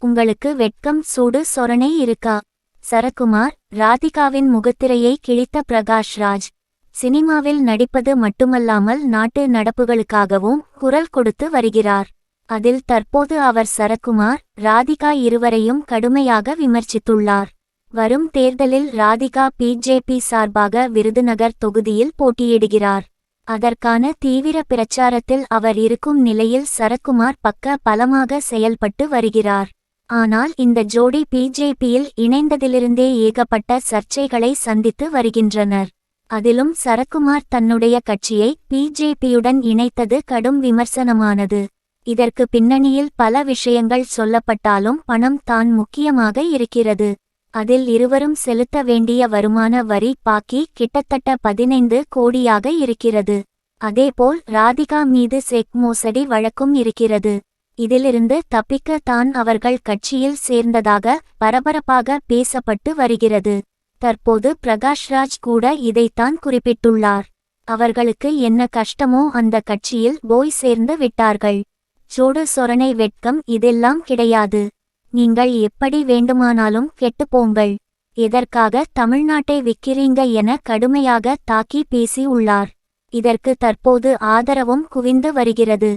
உங்களுக்கு வெட்கம் சூடு சொரணை இருக்கா? சரத்குமார். ராதிகாவின் முகத்திரையை கிழித்த பிரகாஷ்ராஜ். சினிமாவில் நடிப்பது மட்டுமல்லாமல் நாட்டு நடப்புகளுக்காகவும் குரல் கொடுத்து வருகிறார். அதில் தற்போது அவர் சரத்குமார், ராதிகா இருவரையும் கடுமையாக விமர்சித்துள்ளார். வரும் தேர்தலில் ராதிகா பிஜேபி சார்பாக விருதுநகர் தொகுதியில் போட்டியிடுகிறார். அதற்கான தீவிர பிரச்சாரத்தில் அவர் இருக்கும் நிலையில் சரத்குமார் பக்க பலமாக செயல்பட்டு வருகிறார். ஆனால் இந்த ஜோடி பிஜேபியில் இணைந்ததிலிருந்தே ஏகப்பட்ட சர்ச்சைகளை சந்தித்து வருகின்றனர். அதிலும் சரத்குமார் தன்னுடைய கட்சியை பிஜேபியுடன் இணைத்தது கடும் விமர்சனமானது. இதற்கு பின்னணியில் பல விஷயங்கள் சொல்லப்பட்டாலும் பணம் தான் முக்கியமாக இருக்கிறது. அதில் இருவரும் செலுத்த வேண்டிய வருமான வரி பாக்கி கிட்டத்தட்ட 15 கோடியாக இருக்கிறது. அதேபோல் ராதிகா மீது செக் மோசடி வழக்கும் இருக்கிறது. இதிலிருந்து தப்பிக்க தான் அவர்கள் கட்சியில் சேர்ந்ததாக பரபரப்பாக பேசப்பட்டு வருகிறது. தற்போது பிரகாஷ்ராஜ் கூட இதைத்தான் குறிப்பிட்டுள்ளார். அவர்களுக்கு என்ன கஷ்டமோ அந்த கட்சியில் போய் சேர்ந்து விட்டார்கள். சூடு சொரணை வெட்கம் இதெல்லாம் கிடையாது. நீங்கள் எப்படி வேண்டுமானாலும் கெட்டுப்போங்கள். எதற்காக தமிழ்நாட்டை விக்கிறீங்க என கடுமையாக தாக்கி பேசி உள்ளார். இதற்கு தற்போது ஆதரவும் குவிந்து வருகிறது.